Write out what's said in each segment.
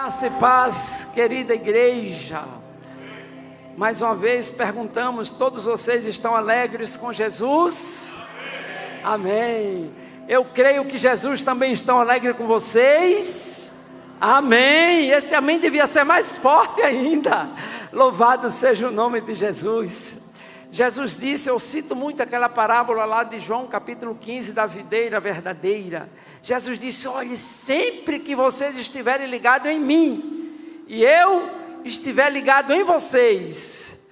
Graça e paz, querida igreja. Mais uma vez perguntamos: todos vocês estão alegres com Jesus? Amém. Eu creio que Jesus também está alegre com vocês. Amém. Esse amém devia ser mais forte ainda. Louvado seja o nome de Jesus. Jesus disse, eu cito muito aquela parábola lá de João capítulo 15, da videira verdadeira. Jesus disse: olhe, sempre que vocês estiverem ligados em mim, e eu estiver ligado em vocês,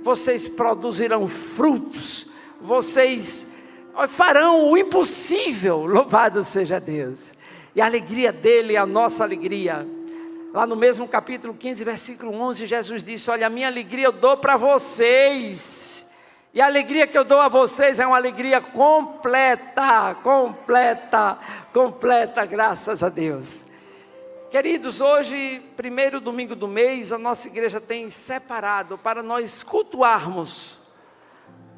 vocês produzirão frutos, vocês farão o impossível. Louvado seja Deus. E a alegria dele é a nossa alegria. Lá no mesmo capítulo 15, versículo 11, Jesus disse: olha, a minha alegria eu dou para vocês, e a alegria que eu dou a vocês é uma alegria completa, graças a Deus. Queridos, hoje, primeiro domingo do mês, a nossa igreja tem separado para nós cultuarmos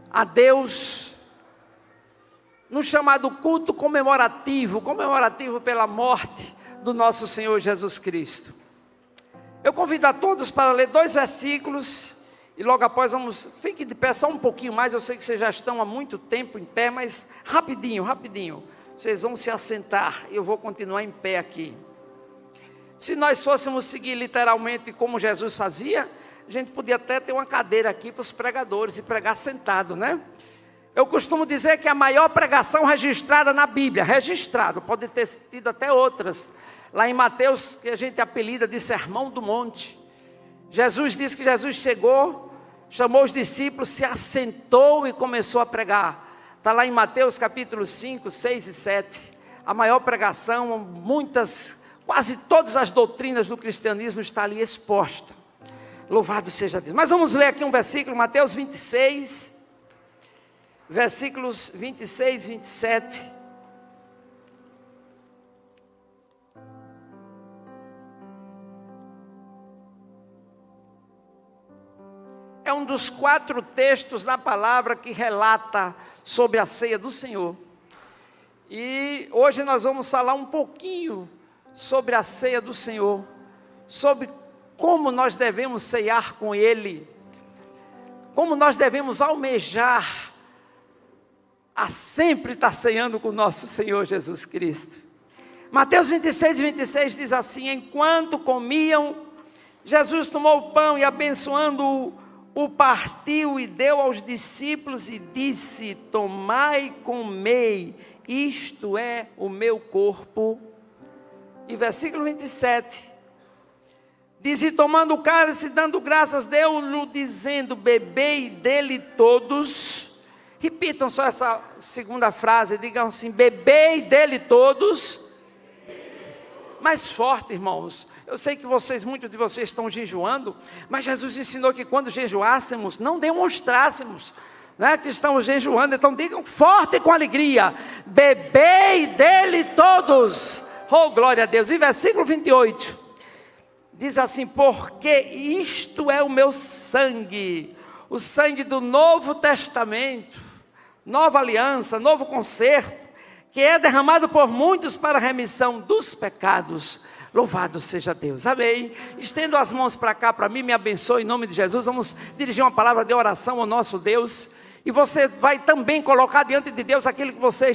a Deus no chamado culto comemorativo pela morte do nosso Senhor Jesus Cristo. Eu convido a todos para ler 2 versículos, e logo após fique de pé só um pouquinho mais. Eu sei que vocês já estão há muito tempo em pé, mas rapidinho, vocês vão se assentar, e eu vou continuar em pé aqui. Se nós fôssemos seguir literalmente como Jesus fazia, a gente podia até ter uma cadeira aqui para os pregadores e pregar sentado, né? Eu costumo dizer que a maior pregação registrada na Bíblia, pode ter tido até outras, lá em Mateus, que a gente apelida de Sermão do Monte. Jesus disse que Jesus chegou, chamou os discípulos, se assentou e começou a pregar. Está lá em Mateus capítulo 5, 6 e 7. A maior pregação, quase todas as doutrinas do cristianismo está ali exposta. Louvado seja Deus. Mas vamos ler aqui um versículo, Mateus 26, versículos 26 e 27. É um dos 4 textos da palavra que relata sobre a ceia do Senhor. E hoje nós vamos falar um pouquinho sobre a ceia do Senhor, sobre como nós devemos ceiar com Ele, como nós devemos almejar a sempre estar ceando com o nosso Senhor Jesus Cristo. Mateus 26 e 26 diz assim: enquanto comiam, Jesus tomou o pão e, abençoando-o, o partiu e deu aos discípulos e disse: tomai e comei, isto é o meu corpo. E versículo 27 diz: e tomando o cálice, dando graças, deu-lhe dizendo: bebei dele todos. Repitam só essa segunda frase, digam assim: bebei dele todos. Mais forte, irmãos. Eu sei que muitos de vocês estão jejuando, mas Jesus ensinou que quando jejuássemos, não demonstrássemos, né, que estamos jejuando. Então digam forte com alegria: bebei dele todos. Oh, glória a Deus. E versículo 28 diz assim: porque isto é o meu sangue, o sangue do Novo Testamento, nova aliança, novo concerto, que é derramado por muitos para a remissão dos pecados. Louvado seja Deus. Amém. Estendo as mãos para cá, para mim, me abençoe em nome de Jesus. Vamos dirigir uma palavra de oração ao nosso Deus. E você vai também colocar diante de Deus aquilo que você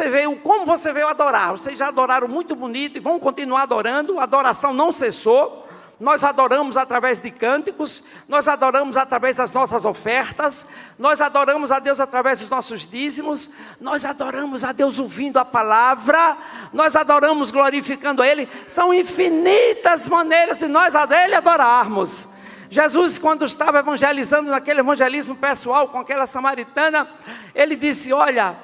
veio, como você veio adorar. Vocês já adoraram muito bonito e vão continuar adorando. A adoração não cessou. Nós adoramos através de cânticos, nós adoramos através das nossas ofertas, nós adoramos a Deus através dos nossos dízimos, nós adoramos a Deus ouvindo a palavra, nós adoramos glorificando a Ele. São infinitas maneiras de nós a Ele adorarmos. Jesus, quando estava evangelizando, naquele evangelismo pessoal com aquela samaritana, Ele disse: olha,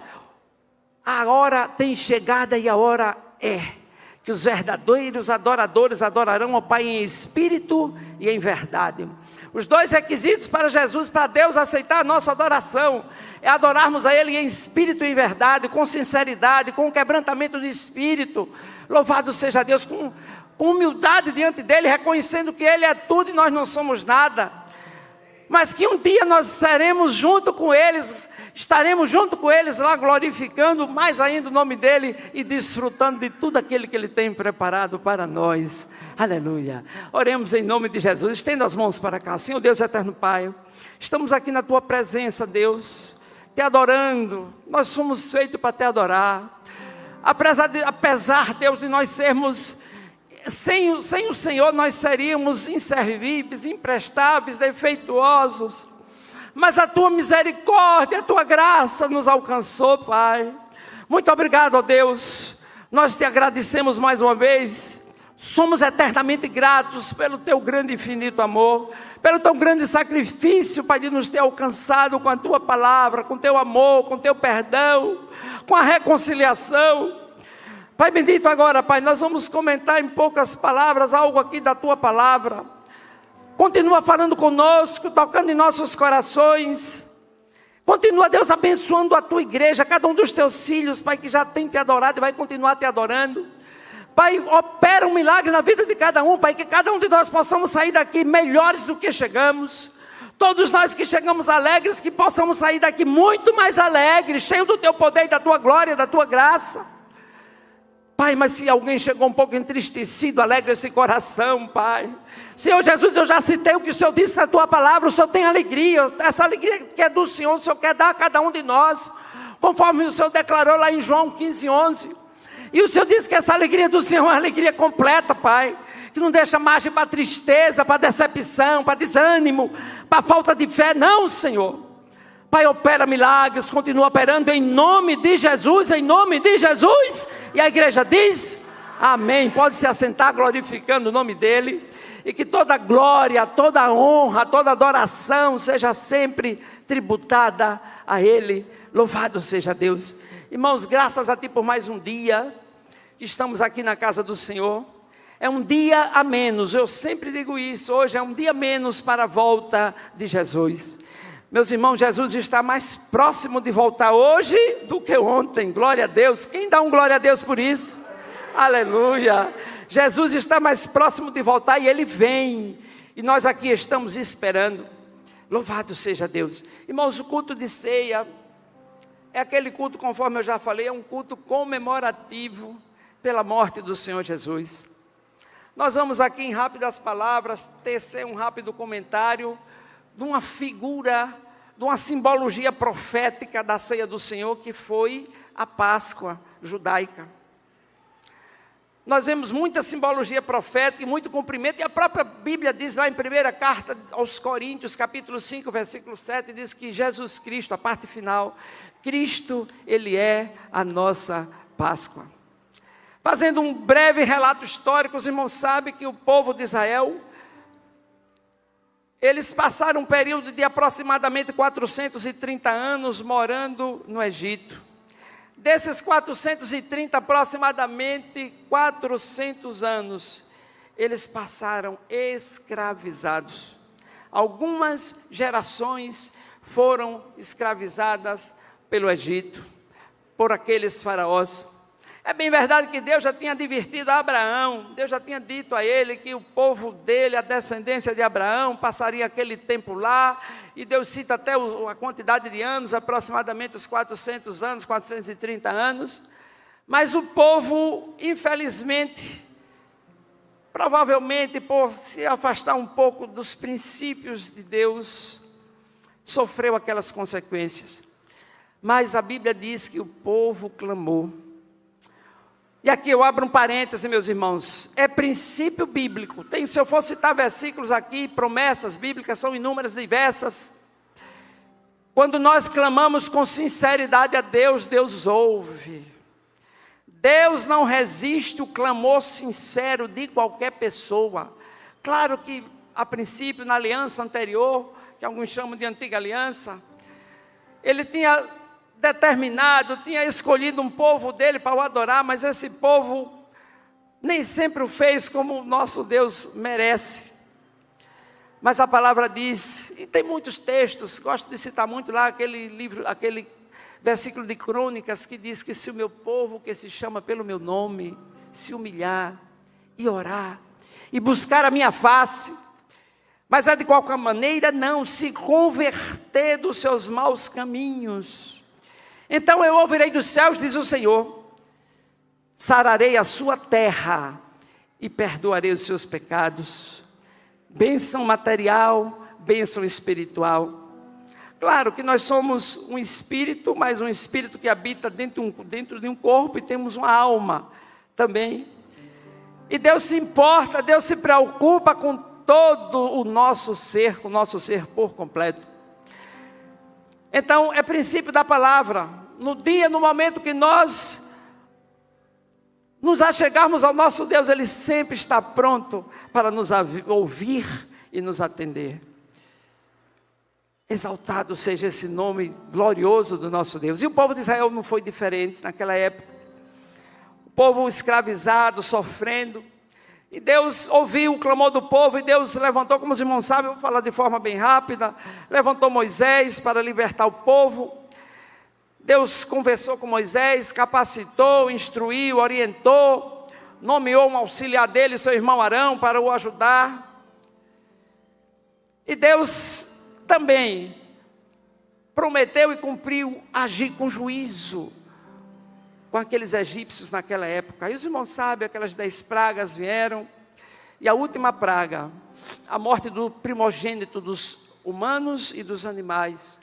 a hora tem chegada e a hora é que os verdadeiros adoradores adorarão ao Pai em espírito e em verdade. Os 2 requisitos para Jesus, para Deus aceitar a nossa adoração, é adorarmos a Ele em espírito e em verdade, com sinceridade, com quebrantamento de espírito. Louvado seja Deus, com humildade diante dEle, reconhecendo que Ele é tudo e nós não somos nada. mas que um dia nós seremos junto com eles, estaremos junto com eles lá glorificando mais ainda o nome dEle e desfrutando de tudo aquilo que Ele tem preparado para nós. Aleluia. Oremos em nome de Jesus. Estenda as mãos para cá. Senhor Deus eterno Pai, estamos aqui na Tua presença, Deus, Te adorando. Nós somos feitos para Te adorar. Apesar, Deus, de nós sermos, sem o Senhor nós seríamos inservíveis, imprestáveis, defeituosos, mas a Tua misericórdia, a Tua graça nos alcançou, Pai. Muito obrigado, ó Deus, nós Te agradecemos mais uma vez, somos eternamente gratos pelo Teu grande e infinito amor, pelo Teu grande sacrifício, Pai, de nos ter alcançado com a Tua palavra, com Teu amor, com Teu perdão, com a reconciliação. Pai bendito, agora, Pai, nós vamos comentar em poucas palavras algo aqui da Tua palavra. Continua falando conosco, tocando em nossos corações. Continua, Deus, abençoando a Tua igreja, cada um dos Teus filhos, Pai, que já tem Te adorado e vai continuar Te adorando. Pai, opera um milagre na vida de cada um, Pai, que cada um de nós possamos sair daqui melhores do que chegamos. Todos nós que chegamos alegres, que possamos sair daqui muito mais alegres, cheios do Teu poder e da Tua glória, da Tua graça. Pai, mas se alguém chegou um pouco entristecido, alegra esse coração, Pai. Senhor Jesus, eu já citei o que o Senhor disse na Tua palavra, o Senhor tem alegria, essa alegria que é do Senhor, o Senhor quer dar a cada um de nós, conforme o Senhor declarou lá em João 15:11. E o Senhor disse que essa alegria do Senhor é uma alegria completa, Pai, que não deixa margem para tristeza, para decepção, para desânimo, para falta de fé, não, Senhor. Pai, opera milagres, continua operando em nome de Jesus, em nome de Jesus. E a igreja diz, amém. Pode se assentar glorificando o nome dEle. E que toda glória, toda honra, toda adoração seja sempre tributada a Ele. Louvado seja Deus. Irmãos, graças a Ti por mais um dia que estamos aqui na casa do Senhor. É um dia a menos, eu sempre digo isso, hoje é um dia a menos para a volta de Jesus. Meus irmãos, Jesus está mais próximo de voltar hoje do que ontem, glória a Deus. Quem dá um glória a Deus por isso? Aleluia. Jesus está mais próximo de voltar e Ele vem, e nós aqui estamos esperando. Louvado seja Deus. Irmãos, o culto de ceia é aquele culto, conforme eu já falei, é um culto comemorativo pela morte do Senhor Jesus. Nós vamos aqui em rápidas palavras tecer um rápido comentário de uma figura, de uma simbologia profética da ceia do Senhor, que foi a Páscoa judaica. Nós vemos muita simbologia profética e muito cumprimento, e a própria Bíblia diz lá em 1ª carta aos Coríntios, capítulo 5, versículo 7, diz que Jesus Cristo, a parte final, Cristo, Ele é a nossa Páscoa. Fazendo um breve relato histórico, os irmãos sabem que o povo de Israel, eles passaram um período de aproximadamente 430 anos morando no Egito. Desses 430, aproximadamente 400 anos, eles passaram escravizados. Algumas gerações foram escravizadas pelo Egito, por aqueles faraós. É bem verdade que Deus já tinha advertido a Abraão, Deus já tinha dito a ele que o povo dele, a descendência de Abraão, passaria aquele tempo lá, e Deus cita até a quantidade de anos, aproximadamente os 400 anos, 430 anos, mas o povo, infelizmente, provavelmente por se afastar um pouco dos princípios de Deus, sofreu aquelas consequências. Mas a Bíblia diz que o povo clamou. E aqui eu abro um parêntese, meus irmãos, é princípio bíblico. Se eu for citar versículos aqui, promessas bíblicas são inúmeras, diversas. Quando nós clamamos com sinceridade a Deus, Deus ouve. Deus não resiste o clamor sincero de qualquer pessoa. Claro que, a princípio, na aliança anterior, que alguns chamam de antiga aliança, Ele tinha determinado, tinha escolhido um povo dele para o adorar, mas esse povo nem sempre o fez como o nosso Deus merece. Mas a palavra diz, e tem muitos textos, gosto de citar muito lá aquele livro, aquele versículo de Crônicas que diz que se o meu povo, que se chama pelo meu nome, se humilhar e orar e buscar a minha face, Mas é de qualquer maneira não se converter dos seus maus caminhos. Então eu ouvirei dos céus, diz o Senhor, sararei a sua terra e perdoarei os seus pecados. Bênção material, bênção espiritual. Claro que nós somos um espírito, mas um espírito que habita dentro de um corpo, e temos uma alma também. E Deus se importa, Deus se preocupa com todo o nosso ser por completo. Então, é princípio da palavra. No momento que nós nos achegarmos ao nosso Deus, Ele sempre está pronto para nos ouvir e nos atender. Exaltado seja esse nome glorioso do nosso Deus. E o povo de Israel não foi diferente naquela época. O povo escravizado, sofrendo. E Deus ouviu o clamor do povo, e Deus levantou, como os irmãos sabem, eu vou falar de forma bem rápida, levantou Moisés para libertar o povo. Deus conversou com Moisés, capacitou, instruiu, orientou, nomeou um auxiliar dele, seu irmão Arão, para o ajudar. E Deus também prometeu e cumpriu agir com juízo com aqueles egípcios naquela época. Aí os irmãos sabem, aquelas 10 pragas vieram, e a última praga, a morte do primogênito dos humanos e dos animais.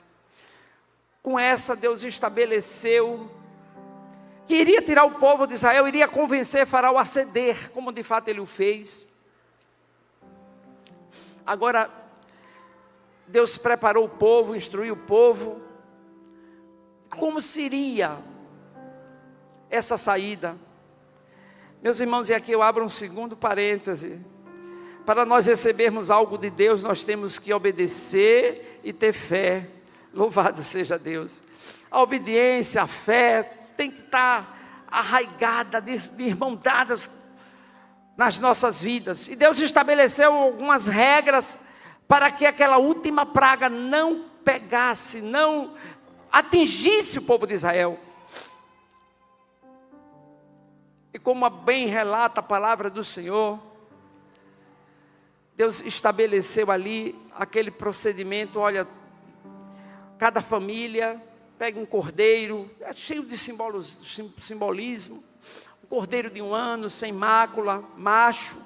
Com essa Deus estabeleceu que iria tirar o povo de Israel, iria convencer Faraó a ceder, como de fato ele o fez. Agora, Deus preparou o povo, instruiu o povo. Como seria essa saída? Meus irmãos, e aqui eu abro um segundo parêntese. Para nós recebermos algo de Deus, nós temos que obedecer e ter fé. Louvado seja Deus. A obediência, a fé, tem que estar arraigada, irmãodadas nas nossas vidas. E Deus estabeleceu algumas regras para que aquela última praga não pegasse, não atingisse o povo de Israel. E como bem relata a palavra do Senhor, Deus estabeleceu ali aquele procedimento. Olha, cada família pega um cordeiro, é cheio de simbolismo, um cordeiro de 1 ano, sem mácula, macho.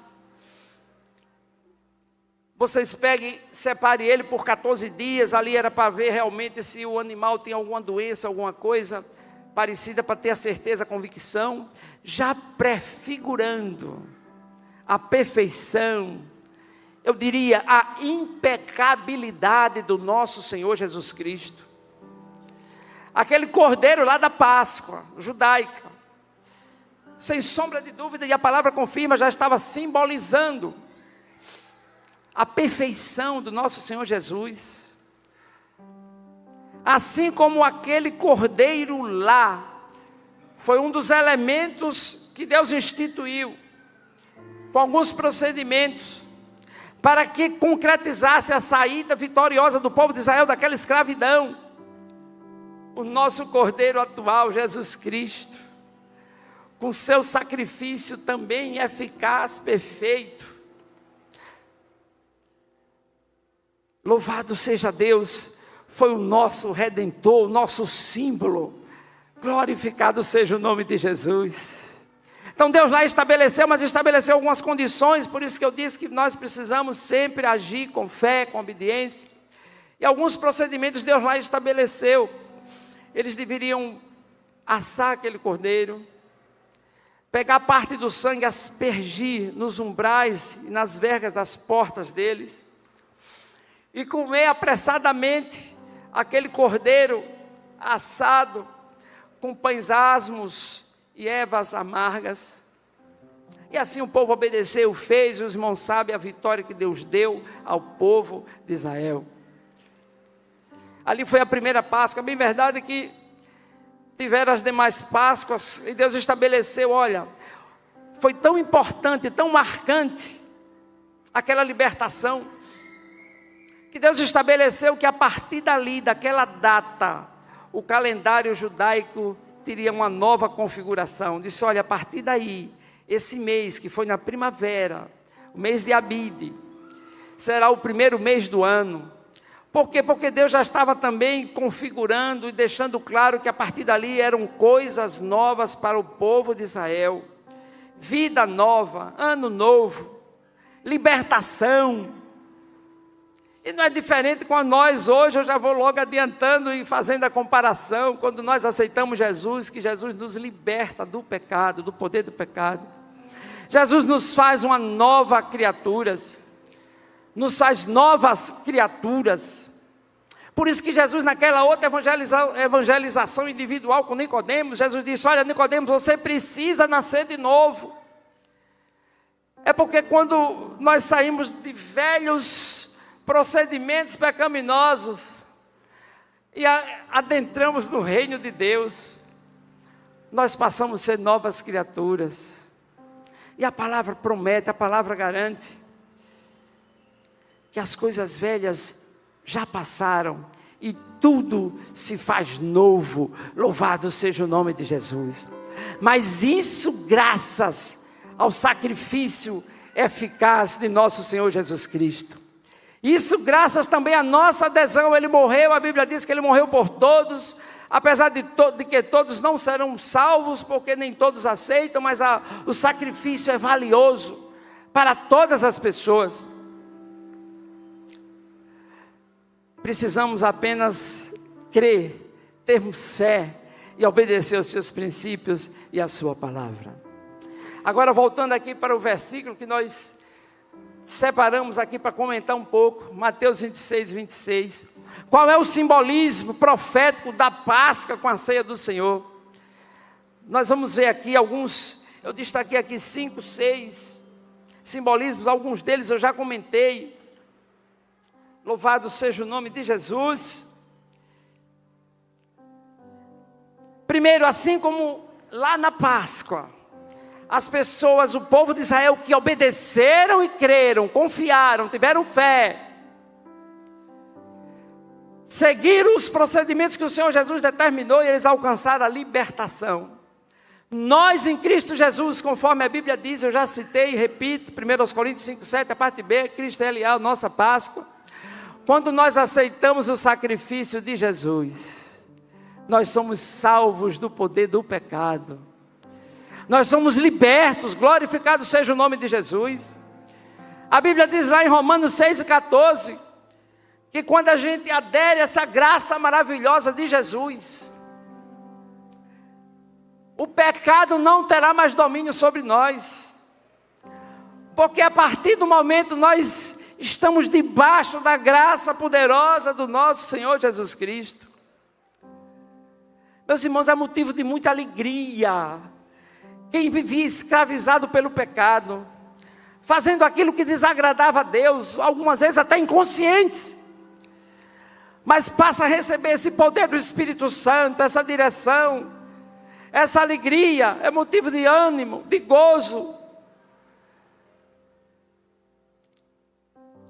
Vocês peguem, separem ele por 14 dias, ali era para ver realmente se o animal tem alguma doença, alguma coisa parecida, para ter a certeza, a convicção, já prefigurando a perfeição, eu diria, a impecabilidade do nosso Senhor Jesus Cristo. Aquele cordeiro lá da Páscoa judaica, sem sombra de dúvida, e a palavra confirma, já estava simbolizando a perfeição do nosso Senhor Jesus. Assim como aquele cordeiro lá, foi um dos elementos que Deus instituiu, com alguns procedimentos, para que concretizasse a saída vitoriosa do povo de Israel daquela escravidão. O nosso cordeiro atual, Jesus Cristo, com seu sacrifício também eficaz, perfeito. Louvado seja Deus, foi o nosso Redentor, o nosso símbolo. Glorificado seja o nome de Jesus. Então Deus lá estabeleceu, mas estabeleceu algumas condições, por isso que eu disse que nós precisamos sempre agir com fé, com obediência. E alguns procedimentos Deus lá estabeleceu. Eles deveriam assar aquele cordeiro, pegar parte do sangue, aspergir nos umbrais e nas vergas das portas deles, e comer apressadamente aquele cordeiro assado com pães asmos e ervas amargas. E assim o povo obedeceu, fez, e os irmãos sabem a vitória que Deus deu ao povo de Israel. Ali foi a primeira Páscoa. Bem verdade que tiveram as demais Páscoas, e Deus estabeleceu, olha, foi tão importante, tão marcante aquela libertação, que Deus estabeleceu que a partir dali, daquela data, o calendário judaico teria uma nova configuração. Disse, olha, a partir daí, esse mês que foi na primavera, o mês de Abide, será o primeiro mês do ano. Por quê? Porque Deus já estava também configurando e deixando claro que a partir dali eram coisas novas para o povo de Israel. Vida nova, ano novo, libertação. E não é diferente com nós hoje. Eu já vou logo adiantando e fazendo a comparação. Quando nós aceitamos Jesus, que Jesus nos liberta do pecado, do poder do pecado. Jesus nos faz uma nova criatura, nos faz novas criaturas. Por isso que Jesus, naquela outra evangelização individual com Nicodemos, Jesus disse: olha, Nicodemos, você precisa nascer de novo. É porque quando nós saímos de velhos procedimentos pecaminosos e adentramos no reino de Deus, nós passamos a ser novas criaturas. E a palavra promete, a palavra garante que as coisas velhas já passaram e tudo se faz novo. Louvado seja o nome de Jesus. Mas isso graças ao sacrifício eficaz de nosso Senhor Jesus Cristo. Isso graças também à nossa adesão. Ele morreu, a Bíblia diz que Ele morreu por todos, apesar de que todos não serão salvos, porque nem todos aceitam, mas o sacrifício é valioso para todas as pessoas. Precisamos apenas crer, termos fé e obedecer aos seus princípios e à sua palavra. Agora voltando aqui para o versículo que nós separamos aqui para comentar um pouco, Mateus 26, 26. Qual é o simbolismo profético da Páscoa com a ceia do Senhor? Nós vamos ver aqui alguns, eu destaquei aqui 5, 6 simbolismos, alguns deles eu já comentei. Louvado seja o nome de Jesus. Primeiro, assim como lá na Páscoa, as pessoas, o povo de Israel que obedeceram e creram, confiaram, tiveram fé, seguiram os procedimentos que o Senhor Jesus determinou e eles alcançaram a libertação. Nós em Cristo Jesus, conforme a Bíblia diz, eu já citei e repito, 1 Coríntios 5, 7, a parte B, Cristo é a nossa Páscoa. Quando nós aceitamos o sacrifício de Jesus, nós somos salvos do poder do pecado. Nós somos libertos, glorificado seja o nome de Jesus. A Bíblia diz lá em Romanos 6 e 14, que quando a gente adere a essa graça maravilhosa de Jesus, o pecado não terá mais domínio sobre nós. Porque a partir do momento nós estamos debaixo da graça poderosa do nosso Senhor Jesus Cristo. Meus irmãos, é motivo de muita alegria quem vivia escravizado pelo pecado, fazendo aquilo que desagradava a Deus, algumas vezes até inconscientes, mas passa a receber esse poder do Espírito Santo, essa direção, essa alegria, é motivo de ânimo, de gozo.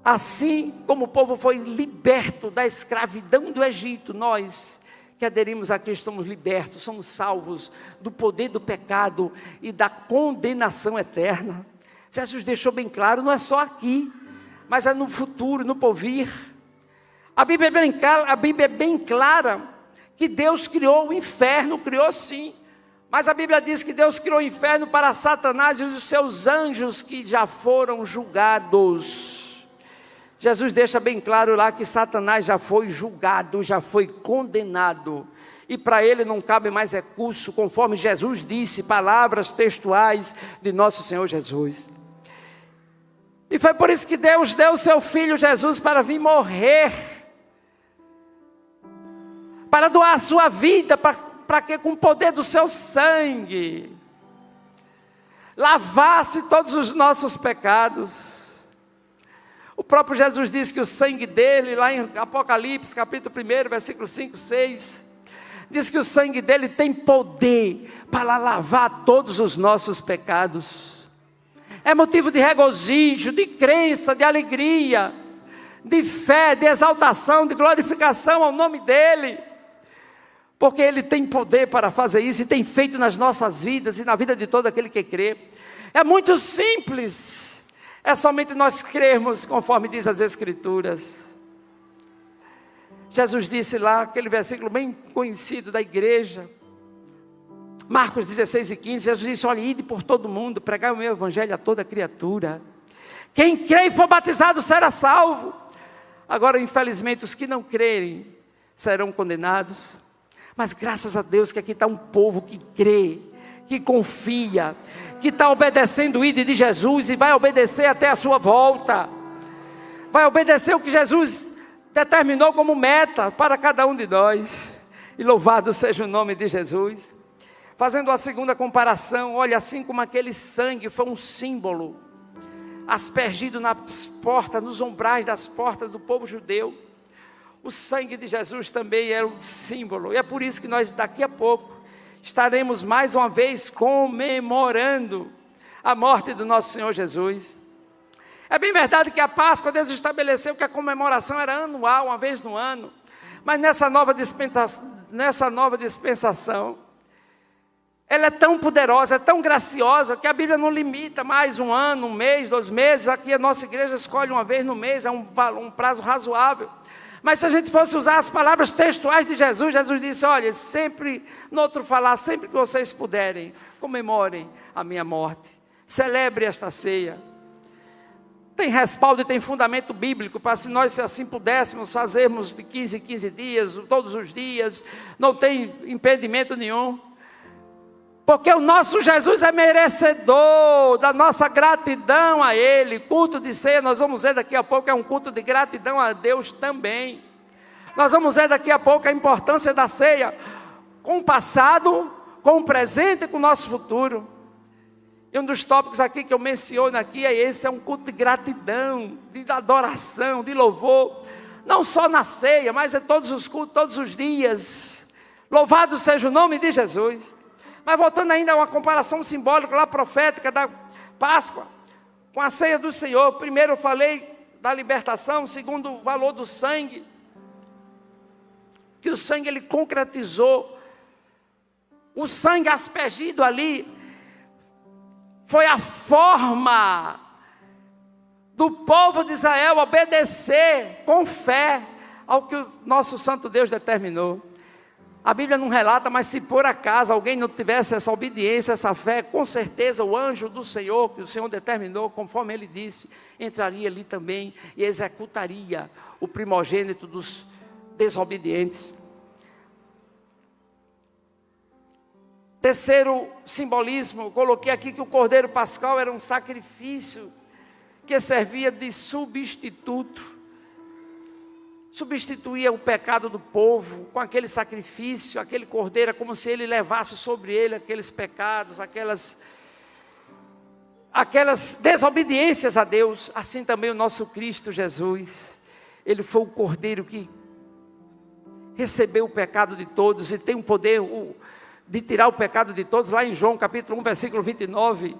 Assim como o povo foi liberto da escravidão do Egito, nós que aderimos a Cristo somos libertos, somos salvos do poder do pecado e da condenação eterna. Jesus deixou bem claro, não é só aqui, mas é no futuro, no porvir. A Bíblia é bem clara que Deus criou o inferno, criou sim, mas a Bíblia diz que Deus criou o inferno para Satanás e os seus anjos que já foram julgados. Jesus deixa bem claro lá que Satanás já foi julgado, já foi condenado, e para ele não cabe mais recurso, conforme Jesus disse, palavras textuais de nosso Senhor Jesus. E foi por isso que Deus deu o seu Filho Jesus para vir morrer, para doar a sua vida, para que com o poder do seu sangue, lavasse todos os nossos pecados. O próprio Jesus disse que o sangue dele, lá em Apocalipse, capítulo 1, versículo 5, 6, diz que o sangue dele tem poder para lavar todos os nossos pecados. É motivo de regozijo, de crença, de alegria, de fé, de exaltação, de glorificação ao nome dele, porque ele tem poder para fazer isso e tem feito nas nossas vidas e na vida de todo aquele que crê. É muito simples. É somente nós crermos conforme diz as Escrituras. Jesus disse lá, aquele versículo bem conhecido da igreja, Marcos 16:15, Jesus disse: olha, ide por todo mundo, pregai o meu evangelho a toda criatura. Quem crê e for batizado será salvo. Agora, infelizmente, os que não crerem serão condenados. Mas graças a Deus que aqui está um povo que crê, que confia, que está obedecendo o ide de Jesus e vai obedecer até a sua volta. Vai obedecer o que Jesus determinou como meta para cada um de nós. E louvado seja o nome de Jesus. Fazendo a segunda comparação, olha, assim como aquele sangue foi um símbolo aspergido nas portas, nos umbrais das portas do povo judeu, o sangue de Jesus também era um símbolo. E é por isso que nós daqui a pouco estaremos mais uma vez comemorando a morte do nosso Senhor Jesus. É bem verdade que a Páscoa, Deus estabeleceu que a comemoração era anual, uma vez no ano. Mas nessa nova dispensação, ela é tão poderosa, é tão graciosa, que a Bíblia não limita mais um ano, um mês, 2 meses. Aqui a nossa igreja escolhe uma vez no mês, é um prazo razoável. Mas se a gente fosse usar as palavras textuais de Jesus, Jesus disse: olha, sempre, no outro falar, sempre que vocês puderem, comemorem a minha morte, celebre esta ceia. Tem respaldo e tem fundamento bíblico para, se nós assim pudéssemos, fazermos de 15 em 15 dias, todos os dias, não tem impedimento nenhum. Porque o nosso Jesus é merecedor da nossa gratidão a Ele. Culto de ceia, nós vamos ver daqui a pouco, é um culto de gratidão a Deus também. Nós vamos ver daqui a pouco a importância da ceia, com o passado, com o presente e com o nosso futuro. E um dos tópicos aqui que eu menciono aqui é esse, é um culto de gratidão, de adoração, de louvor. Não só na ceia, mas é todos os cultos, todos os dias. Louvado seja o nome de Jesus. Mas voltando ainda a uma comparação simbólica lá, profética da Páscoa, com a ceia do Senhor. Primeiro eu falei da libertação, segundo o valor do sangue, que o sangue ele concretizou. O sangue aspergido ali foi a forma do povo de Israel obedecer com fé ao que o nosso santo Deus determinou. A Bíblia não relata, mas se por acaso alguém não tivesse essa obediência, essa fé, com certeza o anjo do Senhor, que o Senhor determinou, conforme ele disse, entraria ali também e executaria o primogênito dos desobedientes. Terceiro simbolismo, eu coloquei aqui que o cordeiro pascal era um sacrifício que servia de substituto. Substituía o pecado do povo com aquele sacrifício, aquele cordeiro, como se ele levasse sobre ele aqueles pecados, aquelas desobediências a Deus. Assim também o nosso Cristo Jesus, ele foi o cordeiro que recebeu o pecado de todos e tem o poder de tirar o pecado de todos. Lá em João capítulo 1, versículo 29,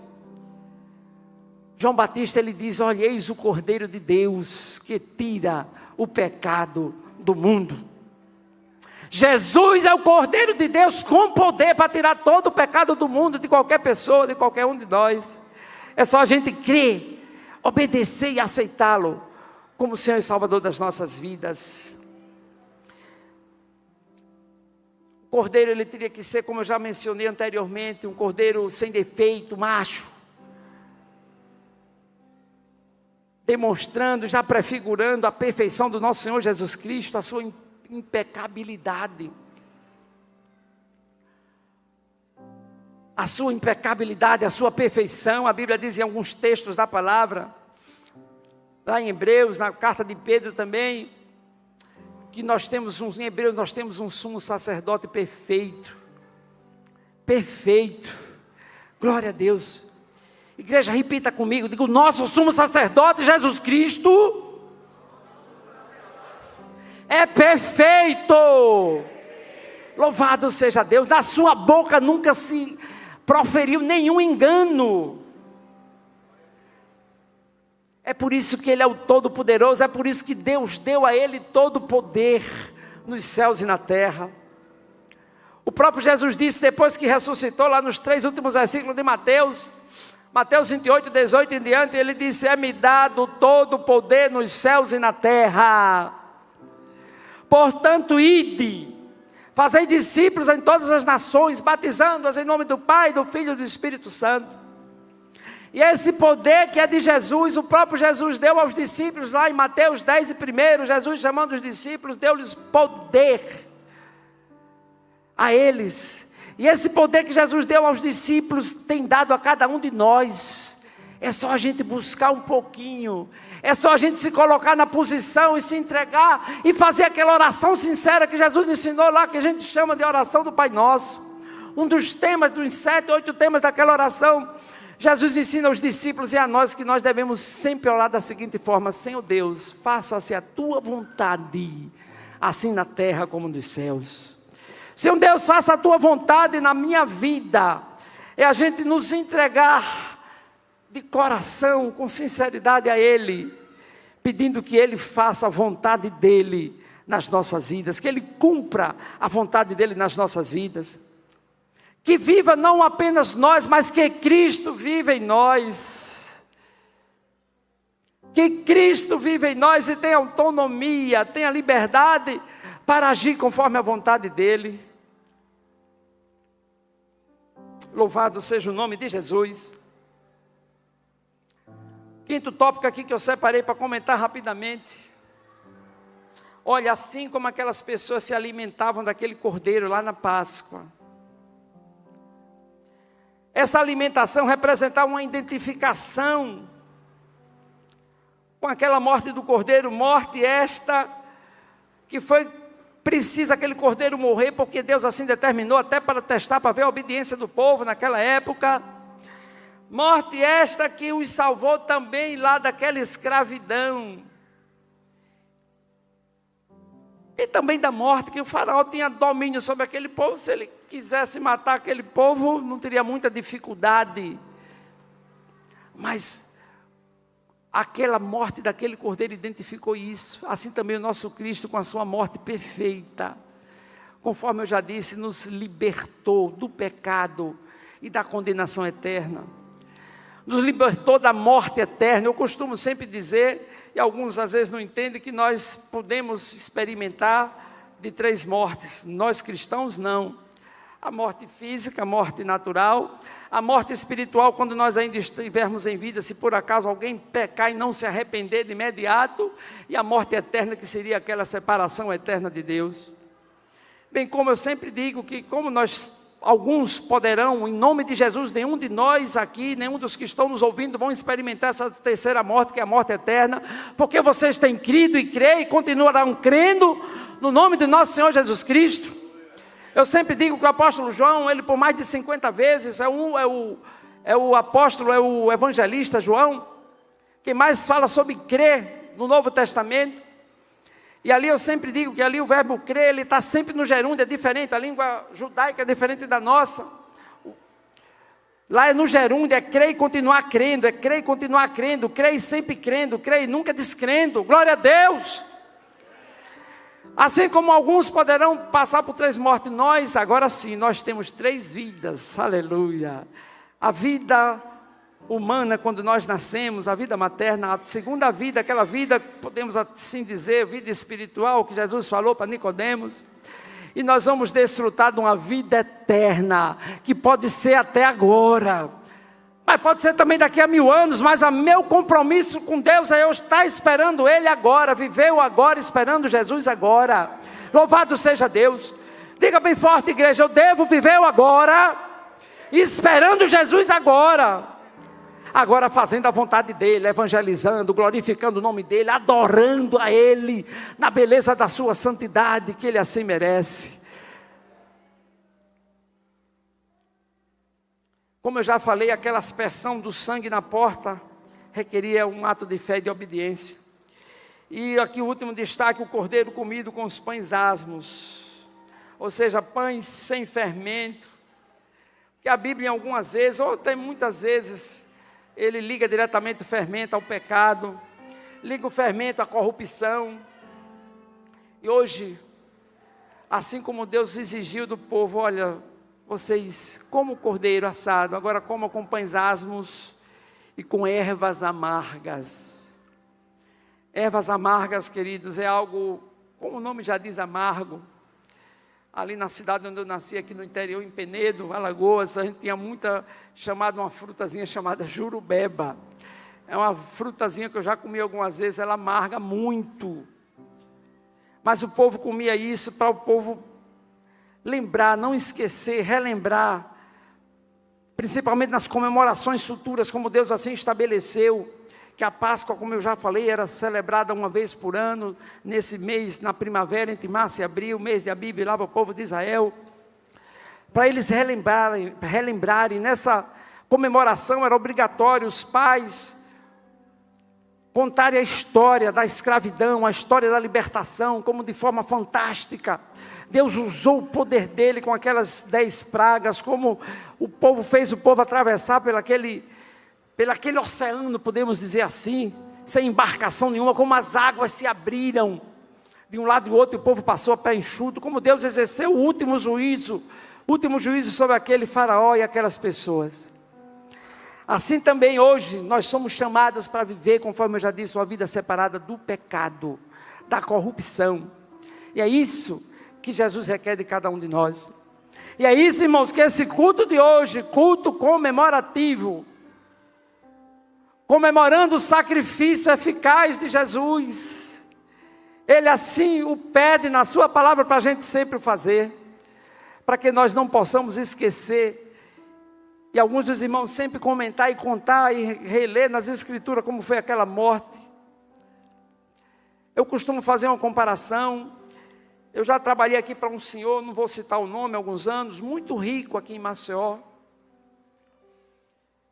João Batista ele diz: olha, eis o cordeiro de Deus que tira o pecado do mundo. Jesus é o cordeiro de Deus com poder para tirar todo o pecado do mundo, de qualquer pessoa, de qualquer um de nós. É só a gente crer, obedecer e aceitá-lo como Senhor e Salvador das nossas vidas. O cordeiro ele teria que ser, como eu já mencionei anteriormente, um cordeiro sem defeito, macho, demonstrando, já prefigurando a perfeição do nosso Senhor Jesus Cristo, a sua impecabilidade. A sua impecabilidade, a sua perfeição. A Bíblia diz em alguns textos da palavra, lá em Hebreus, na carta de Pedro também, que em Hebreus nós temos um sumo sacerdote perfeito. Perfeito. Glória a Deus. Igreja, repita comigo, diga: o nosso sumo sacerdote Jesus Cristo é perfeito. Louvado seja Deus. Da sua boca nunca se proferiu nenhum engano. É por isso que Ele é o Todo-Poderoso, é por isso que Deus deu a Ele todo o poder nos céus e na terra. O próprio Jesus disse, depois que ressuscitou, lá nos 3 últimos versículos de Mateus: Mateus 28, 18 em diante, ele disse: é-me dado todo o poder nos céus e na terra. Portanto, ide, fazei discípulos em todas as nações, batizando-as em nome do Pai, do Filho e do Espírito Santo. E esse poder que é de Jesus, o próprio Jesus deu aos discípulos, lá em Mateus 10 e 1, Jesus chamando os discípulos, deu-lhes poder a eles. E esse poder que Jesus deu aos discípulos, tem dado a cada um de nós. É só a gente buscar um pouquinho, é só a gente se colocar na posição e se entregar, e fazer aquela oração sincera que Jesus ensinou lá, que a gente chama de oração do Pai Nosso. Um dos temas, dos 7, 8 temas daquela oração, Jesus ensina aos discípulos e a nós que nós devemos sempre orar da seguinte forma: Senhor Deus, faça-se a tua vontade, assim na terra como nos céus. Senhor Deus, faça a tua vontade na minha vida. É a gente nos entregar de coração, com sinceridade a Ele, pedindo que Ele faça a vontade dEle nas nossas vidas, que Ele cumpra a vontade dEle nas nossas vidas. Que viva não apenas nós, mas que Cristo viva em nós. Que Cristo viva em nós e tenha autonomia, tenha liberdade para agir conforme a vontade dEle. Louvado seja o nome de Jesus. Quinto tópico aqui que eu separei para comentar rapidamente. Olha, assim como aquelas pessoas se alimentavam daquele cordeiro lá na Páscoa, essa alimentação representava uma identificação com aquela morte do cordeiro, morte esta que foi preciso aquele cordeiro morrer, porque Deus assim determinou, até para testar, para ver a obediência do povo naquela época. Morte esta que os salvou também lá daquela escravidão. E também da morte, que o faraó tinha domínio sobre aquele povo. Se ele quisesse matar aquele povo, não teria muita dificuldade. Mas aquela morte daquele cordeiro identificou isso. Assim também o nosso Cristo, com a sua morte perfeita, conforme eu já disse, nos libertou do pecado e da condenação eterna. Nos libertou da morte eterna. Eu costumo sempre dizer, e alguns às vezes não entendem, que nós podemos experimentar de 3 mortes. Nós cristãos não. A morte física, a morte natural, a morte espiritual, quando nós ainda estivermos em vida, se por acaso alguém pecar e não se arrepender de imediato, e a morte eterna, que seria aquela separação eterna de Deus. Bem, como eu sempre digo, que como alguns poderão, em nome de Jesus, nenhum de nós aqui, nenhum dos que estão nos ouvindo vão experimentar essa terceira morte, que é a morte eterna, porque vocês têm crido e creem e continuarão crendo no nome de nosso Senhor Jesus Cristo. Eu sempre digo que o apóstolo João, ele por mais de 50 vezes, é o apóstolo, é o evangelista João, que mais fala sobre crer no Novo Testamento. E ali eu sempre digo que ali o verbo crer, ele está sempre no gerúndio, é diferente, a língua judaica é diferente da nossa. Lá é no gerúndio, é crer e continuar crendo, é crer e continuar crendo, crer e sempre crendo, crer e nunca descrendo, glória a Deus. Assim como alguns poderão passar por 3 mortes, nós, agora sim, nós temos 3 vidas, aleluia. A vida humana, quando nós nascemos, a vida materna, a segunda vida, aquela vida, podemos assim dizer, vida espiritual, que Jesus falou para Nicodemos, e nós vamos desfrutar de uma vida eterna, que pode ser até agora, mas pode ser também daqui a 1000 anos, mas o meu compromisso com Deus é eu estar esperando Ele agora, viver o agora, esperando Jesus agora. Louvado seja Deus. Diga bem forte, igreja, eu devo viver o agora, esperando Jesus agora. Agora fazendo a vontade dEle, evangelizando, glorificando o nome dEle, adorando a Ele, na beleza da sua santidade, que Ele assim merece. Como eu já falei, aquela aspersão do sangue na porta requeria um ato de fé e de obediência. E aqui o último destaque, o cordeiro comido com os pães asmos, ou seja, pães sem fermento, que a Bíblia algumas vezes, ou até muitas vezes, ele liga diretamente o fermento ao pecado, liga o fermento à corrupção. E hoje, assim como Deus exigiu do povo, olha, vocês comam o cordeiro assado, agora comam com pães asmos, e com ervas amargas. Ervas amargas, queridos, é algo, como o nome já diz, amargo. Ali na cidade onde eu nasci, aqui no interior, em Penedo, Alagoas, a gente tinha uma frutazinha chamada jurubeba. É uma frutazinha que eu já comi algumas vezes, ela amarga muito. Mas o povo comia isso para o povo lembrar, não esquecer, relembrar, principalmente nas comemorações futuras, como Deus assim estabeleceu, que a Páscoa, como eu já falei, era celebrada uma vez por ano, nesse mês, na primavera, entre março e abril, mês de Abib, lá para o povo de Israel, para eles relembrarem, nessa comemoração era obrigatório os pais contarem a história da escravidão, a história da libertação, como de forma fantástica, Deus usou o poder dele com aquelas 10 pragas, como o povo fez o povo atravessar pelo aquele oceano, podemos dizer assim, sem embarcação nenhuma, como as águas se abriram de um lado e do outro, e o povo passou a pé enxuto, como Deus exerceu o último juízo sobre aquele faraó e aquelas pessoas. Assim também hoje, nós somos chamados para viver, conforme eu já disse, uma vida separada do pecado, da corrupção, e é isso que Jesus requer de cada um de nós. E é isso, irmãos, que esse culto de hoje, culto comemorativo, comemorando o sacrifício eficaz de Jesus, Ele assim o pede na sua palavra para a gente sempre fazer, para que nós não possamos esquecer, e alguns dos irmãos sempre comentar e contar e reler nas escrituras como foi aquela morte. Eu costumo fazer uma comparação. Eu já trabalhei aqui para um senhor, não vou citar o nome, há alguns anos, muito rico aqui em Maceió.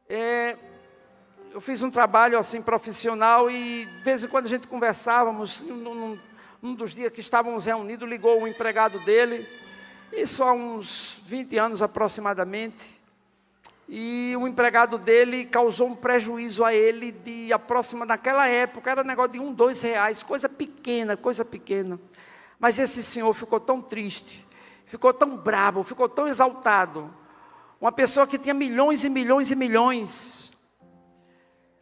Eu fiz um trabalho assim profissional e de vez em quando a gente conversávamos, num dos dias que estávamos reunidos, ligou o empregado dele, isso há uns 20 anos aproximadamente, e o empregado dele causou um prejuízo a ele naquela época, era negócio de R$1, R$2, coisa pequena. Mas esse senhor ficou tão triste, ficou tão bravo, ficou tão exaltado. Uma pessoa que tinha milhões e milhões e milhões.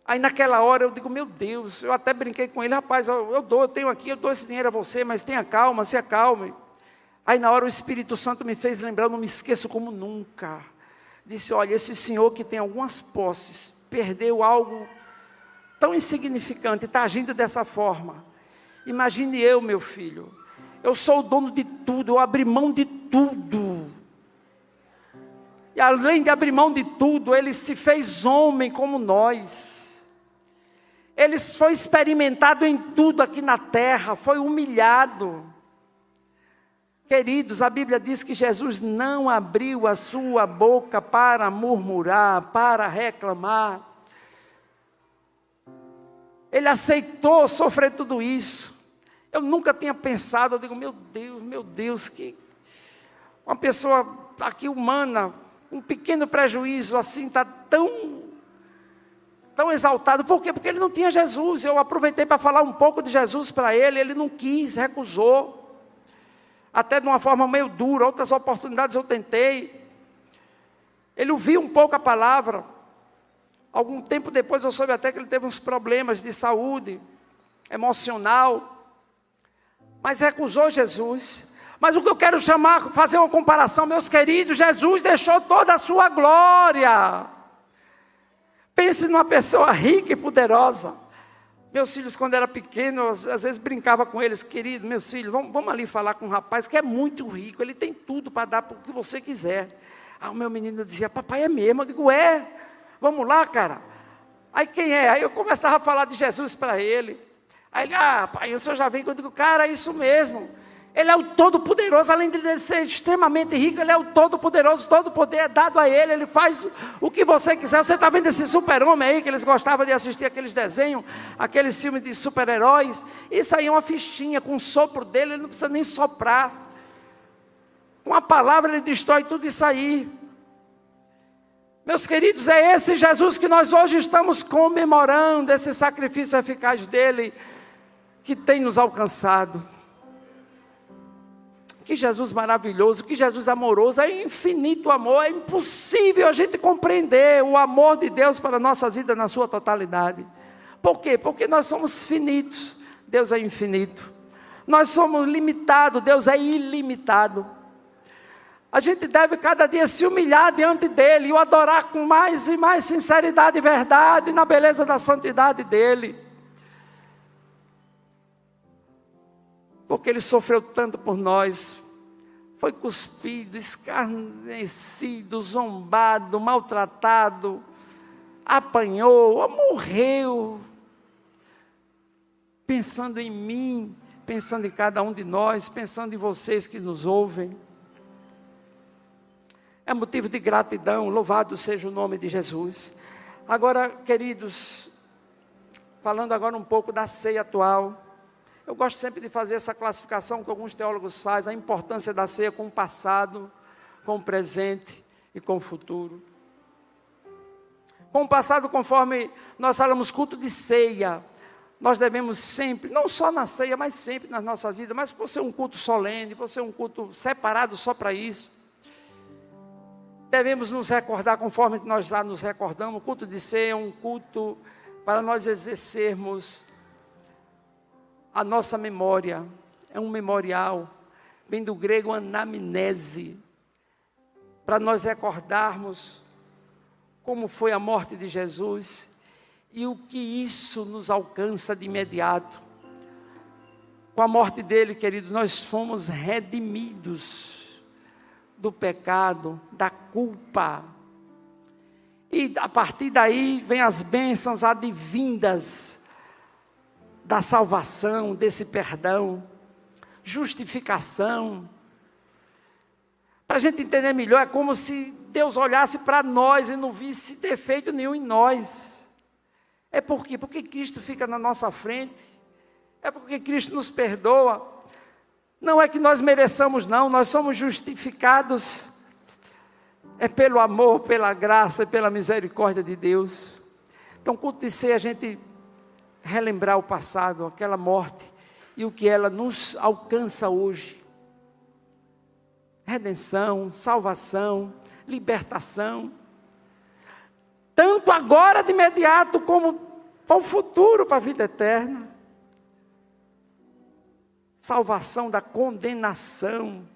Aí naquela hora eu digo, meu Deus, eu até brinquei com ele, rapaz, eu tenho aqui, eu dou esse dinheiro a você, mas tenha calma, se acalme. Aí na hora o Espírito Santo me fez lembrar, eu não me esqueço como nunca. Disse, olha, esse senhor que tem algumas posses, perdeu algo tão insignificante, está agindo dessa forma. Imagine eu, meu filho. Eu sou o dono de tudo, eu abri mão de tudo. E além de abrir mão de tudo, ele se fez homem como nós. Ele foi experimentado em tudo aqui na terra, foi humilhado. Queridos, a Bíblia diz que Jesus não abriu a sua boca para murmurar, para reclamar. Ele aceitou sofrer tudo isso. Eu nunca tinha pensado, eu digo, meu Deus, que uma pessoa aqui humana, um pequeno prejuízo assim, está tão exaltado. Por quê? Porque ele não tinha Jesus. Eu aproveitei para falar um pouco de Jesus para ele, ele não quis, recusou. Até de uma forma meio dura, outras oportunidades eu tentei. Ele ouviu um pouco a palavra. Algum tempo depois eu soube até que ele teve uns problemas de saúde emocional. Mas recusou Jesus. Mas o que eu quero fazer uma comparação, meus queridos, Jesus deixou toda a sua glória. Pense numa pessoa rica e poderosa. Meus filhos, quando era pequeno, às vezes brincava com eles, querido, meus filhos, vamos ali falar com um rapaz que é muito rico, ele tem tudo para dar para o que você quiser. Aí o meu menino dizia, papai é mesmo? Eu digo, vamos lá, cara. Aí quem é? Aí eu começava a falar de Jesus para ele. Aí ele, pai, o senhor já vem, eu digo, cara, é isso mesmo. Ele é o Todo-Poderoso, além de ele ser extremamente rico, ele é o Todo-Poderoso, todo o poder é dado a ele, ele faz o que você quiser. Você está vendo esse super-homem aí, que eles gostavam de assistir aqueles desenhos, aqueles filmes de super-heróis? Isso aí é uma fichinha, com o sopro dele, ele não precisa nem soprar. Com a palavra ele destrói tudo isso aí. Meus queridos, é esse Jesus que nós hoje estamos comemorando, esse sacrifício eficaz dele, que tem nos alcançado. Que Jesus maravilhoso, que Jesus amoroso, é infinito amor, é impossível a gente compreender o amor de Deus para nossas vidas na sua totalidade. Por quê? Porque nós somos finitos, Deus é infinito. Nós somos limitados, Deus é ilimitado. A gente deve cada dia se humilhar diante dEle e o adorar com mais e mais sinceridade e verdade, na beleza da santidade dEle. Porque Ele sofreu tanto por nós, foi cuspido, escarnecido, zombado, maltratado, apanhou, morreu, pensando em mim, pensando em cada um de nós, pensando em vocês que nos ouvem. É motivo de gratidão, louvado seja o nome de Jesus. Agora, queridos, falando agora um pouco da ceia atual, eu gosto sempre de fazer essa classificação que alguns teólogos fazem, a importância da ceia com o passado, com o presente e com o futuro. Com o passado, conforme nós falamos culto de ceia, nós devemos sempre, não só na ceia, mas sempre nas nossas vidas, mas por ser um culto solene, por ser um culto separado só para isso, devemos nos recordar conforme nós já nos recordamos. O culto de ceia é um culto para nós exercermos a nossa memória, é um memorial, vem do grego anamnese, para nós recordarmos como foi a morte de Jesus e o que isso nos alcança de imediato. Com a morte dele, queridos, nós fomos redimidos do pecado, da culpa. E a partir daí vem as bênçãos advindas da salvação, desse perdão, justificação. Para a gente entender melhor, é como se Deus olhasse para nós e não visse defeito nenhum em nós. É por quê? Porque Cristo fica na nossa frente, é porque Cristo nos perdoa. Não é que nós mereçamos, não, nós somos justificados, é pelo amor, pela graça e pela misericórdia de Deus. Então, culto de ceia, a gente relembrar o passado, aquela morte, e o que ela nos alcança hoje. Redenção, salvação, libertação, tanto agora de imediato, como para o futuro, para a vida eterna. Salvação da condenação,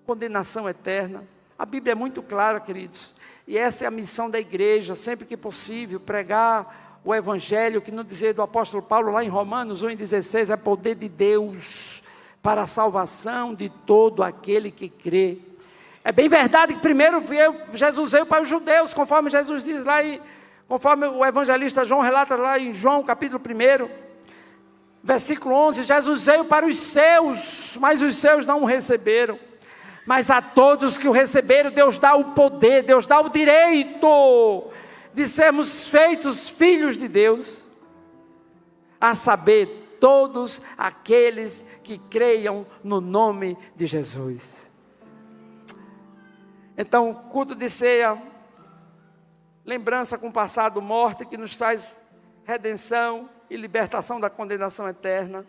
condenação eterna. A Bíblia é muito clara, queridos, e essa é a missão da igreja, sempre que possível, pregar o Evangelho, que no dizer do apóstolo Paulo, lá em Romanos 1,16, é poder de Deus para a salvação de todo aquele que crê. É bem verdade que primeiro Jesus veio para os judeus, conforme Jesus diz lá, conforme o evangelista João relata lá em João capítulo 1, versículo 11, Jesus veio para os seus, mas os seus não o receberam. Mas a todos que o receberam, Deus dá o poder, Deus dá o direito de sermos feitos filhos de Deus, a saber, todos aqueles que creiam no nome de Jesus. Então, culto de ceia, lembrança com o passado, morte, que nos traz redenção e libertação da condenação eterna.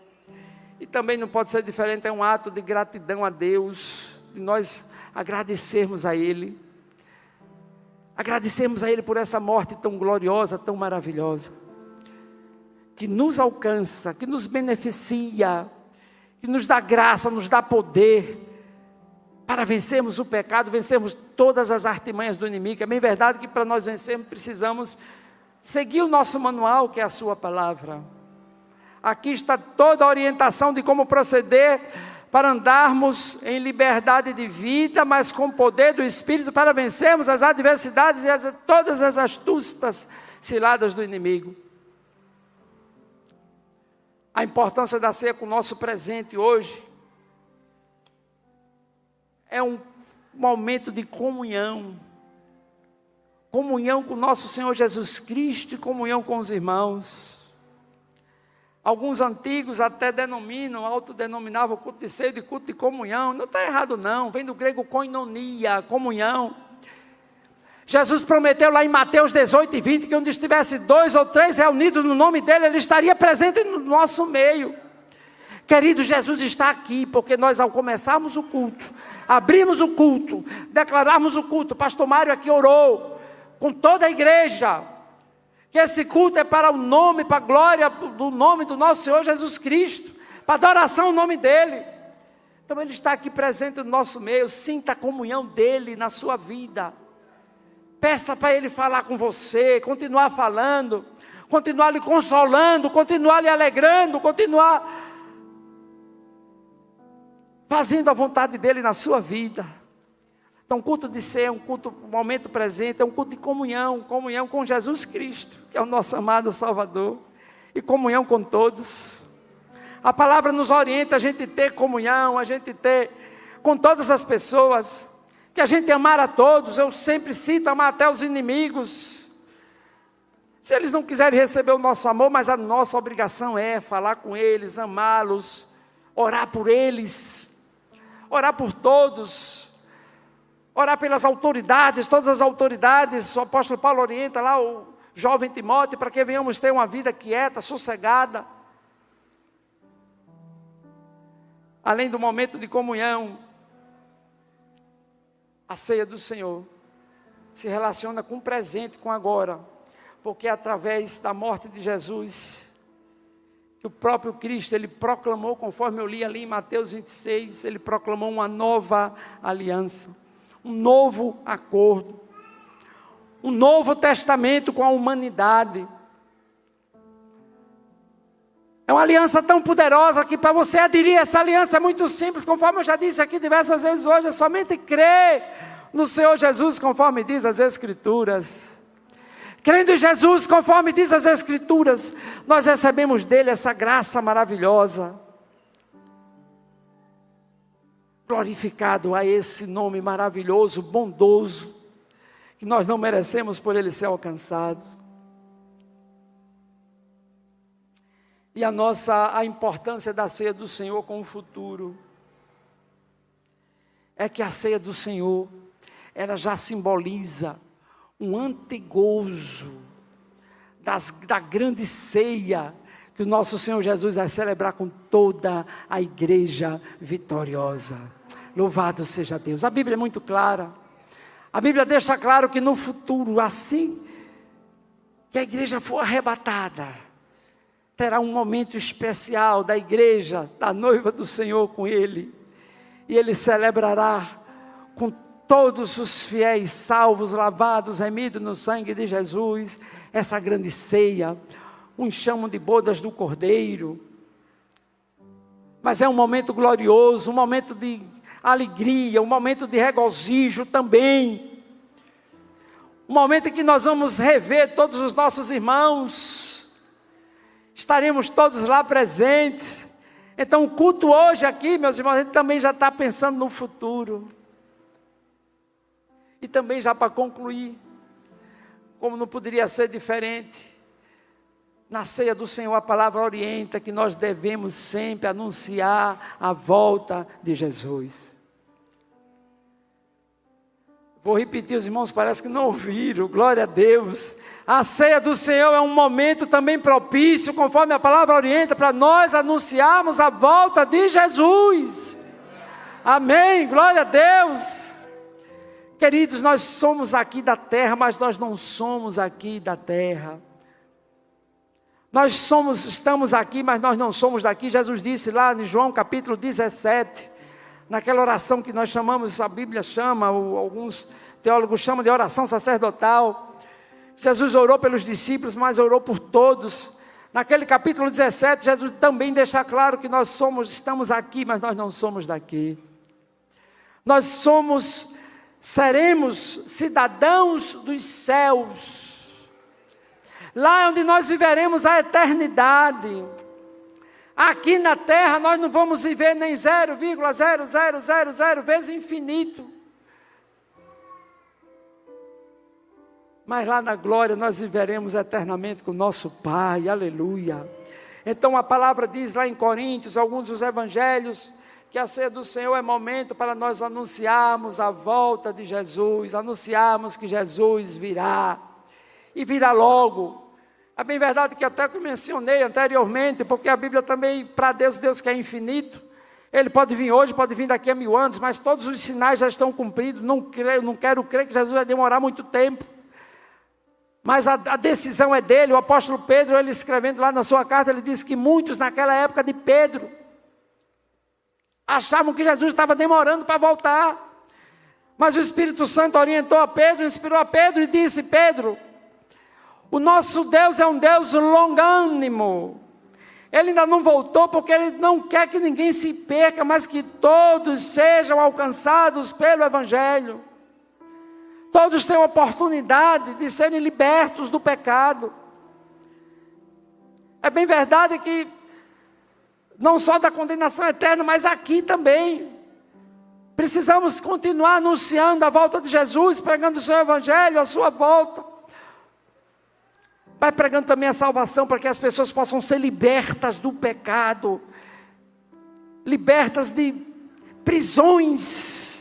E também não pode ser diferente, é um ato de gratidão a Deus, de nós agradecermos a Ele. Agradecermos a Ele por essa morte tão gloriosa, tão maravilhosa, que nos alcança, que nos beneficia, que nos dá graça, nos dá poder, para vencermos o pecado, vencermos todas as artimanhas do inimigo. É bem verdade que para nós vencermos precisamos seguir o nosso manual, que é a sua palavra. Aqui está toda a orientação de como proceder, para andarmos em liberdade de vida, mas com o poder do Espírito, para vencermos as adversidades e todas as astúcias ciladas do inimigo. A importância da ceia com o nosso presente hoje é um momento de comunhão. Comunhão com o nosso Senhor Jesus Cristo e comunhão com os irmãos. Alguns antigos até denominam, autodenominavam o culto de ceia de culto de comunhão. Não está errado não, vem do grego koinonia, comunhão. Jesus prometeu lá em Mateus 18 e 20, que onde estivesse 2 ou 3 reunidos no nome dele, ele estaria presente no nosso meio. Querido, Jesus está aqui, porque nós, ao começarmos o culto, abrimos o culto, declararmos o culto, o pastor Mário aqui orou, com toda a igreja, que esse culto é para o nome, para a glória do nome do nosso Senhor Jesus Cristo, para adoração ao nome dEle. Então Ele está aqui presente no nosso meio, sinta a comunhão dEle na sua vida. Peça para Ele falar com você, continuar falando, continuar lhe consolando, continuar lhe alegrando, continuar fazendo a vontade dEle na sua vida. Então, culto de ser, um culto, um momento presente, é um culto de comunhão, comunhão com Jesus Cristo, que é o nosso amado Salvador, e comunhão com todos. A palavra nos orienta a gente ter comunhão, a gente ter com todas as pessoas, que a gente amar a todos. Eu sempre cito amar até os inimigos. Se eles não quiserem receber o nosso amor, mas a nossa obrigação é falar com eles, amá-los, orar por eles, orar por todos, orar pelas autoridades, todas as autoridades. O apóstolo Paulo orienta lá o jovem Timóteo para que venhamos ter uma vida quieta, sossegada. Além do momento de comunhão, a ceia do Senhor se relaciona com o presente, com agora, porque é através da morte de Jesus que o próprio Cristo, Ele proclamou, conforme eu li ali em Mateus 26, Ele proclamou uma nova aliança, um novo acordo, um novo testamento com a humanidade. É uma aliança tão poderosa que para você aderir a essa aliança é muito simples, conforme eu já disse aqui diversas vezes hoje, é somente crer no Senhor Jesus, conforme diz as Escrituras. Crendo em Jesus, conforme diz as Escrituras, nós recebemos dele essa graça maravilhosa. Glorificado a esse nome maravilhoso, bondoso, que nós não merecemos por ele ser alcançado. E a importância da ceia do Senhor com o futuro, é que a ceia do Senhor, ela já simboliza um antegozo da grande ceia que o nosso Senhor Jesus vai celebrar com toda a igreja vitoriosa. Louvado seja Deus. A Bíblia é muito clara. A Bíblia deixa claro que no futuro, assim que a igreja for arrebatada, terá um momento especial da igreja, da noiva do Senhor com Ele. E Ele celebrará com todos os fiéis salvos, lavados, remidos no sangue de Jesus, essa grande ceia, um enxame de bodas do Cordeiro. Mas é um momento glorioso, um momento de alegria, um momento de regozijo também. Um momento em que nós vamos rever todos os nossos irmãos, estaremos todos lá presentes. Então o culto hoje aqui, meus irmãos, a gente também já está pensando no futuro. E também já para concluir, como não poderia ser diferente, na ceia do Senhor a palavra orienta que nós devemos sempre anunciar a volta de Jesus. Vou repetir, os irmãos parece que não ouviram, glória a Deus. A ceia do Senhor é um momento também propício, conforme a palavra orienta, para nós anunciarmos a volta de Jesus. Amém, glória a Deus. Queridos, nós somos aqui da terra, mas nós não somos aqui da terra. Estamos aqui, mas nós não somos daqui. Jesus disse lá em João capítulo 17, naquela oração que nós chamamos, a Bíblia chama, alguns teólogos chamam de oração sacerdotal. Jesus orou pelos discípulos, mas orou por todos. Naquele capítulo 17, Jesus também deixa claro que estamos aqui, mas nós não somos daqui. Seremos cidadãos dos céus, lá onde nós viveremos a eternidade. Aqui na terra nós não vamos viver nem 0,0000 vezes infinito, mas lá na glória nós viveremos eternamente com o nosso Pai, aleluia. Então a palavra diz lá em Coríntios, alguns dos evangelhos, que a ceia do Senhor é momento para nós anunciarmos a volta de Jesus, anunciarmos que Jesus virá, e virá logo. É bem verdade que até que eu mencionei anteriormente, porque a Bíblia também, para Deus, Deus que é infinito, Ele pode vir hoje, pode vir daqui a 1000 anos, mas todos os sinais já estão cumpridos. Não quero crer que Jesus vai demorar muito tempo. Mas a decisão é dele. O apóstolo Pedro, ele escrevendo lá na sua carta, ele disse que muitos naquela época de Pedro achavam que Jesus estava demorando para voltar. Mas o Espírito Santo orientou a Pedro, inspirou a Pedro e disse: Pedro, o nosso Deus é um Deus longânimo. Ele ainda não voltou porque Ele não quer que ninguém se perca, mas que todos sejam alcançados pelo Evangelho. Todos têm a oportunidade de serem libertos do pecado. É bem verdade que não só da condenação eterna, mas aqui também. Precisamos continuar anunciando a volta de Jesus, pregando o seu Evangelho, a sua volta. Vai pregando também a salvação para que as pessoas possam ser libertas do pecado, libertas de prisões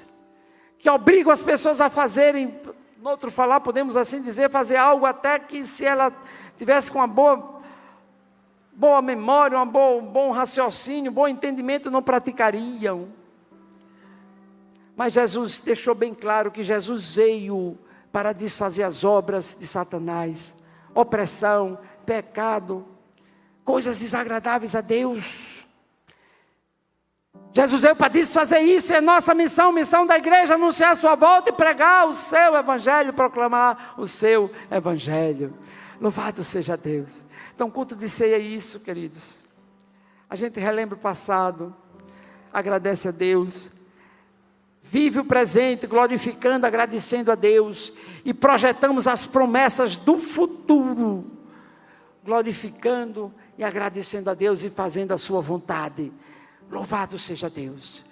que obrigam as pessoas a fazerem, no outro falar, podemos assim dizer, fazer algo até que se ela tivesse com uma boa memória, um bom raciocínio, um bom entendimento, não praticariam. Mas Jesus deixou bem claro que Jesus veio para desfazer as obras de Satanás. Opressão, pecado, coisas desagradáveis a Deus. Jesus veio para desfazer isso, é nossa missão da igreja, anunciar a sua volta e pregar o seu Evangelho, proclamar o seu Evangelho. Louvado seja Deus. Então, culto de ceia é isso, queridos. A gente relembra o passado, agradece a Deus, vive o presente, glorificando, agradecendo a Deus, e projetamos as promessas do futuro, glorificando e agradecendo a Deus e fazendo a sua vontade. Louvado seja Deus.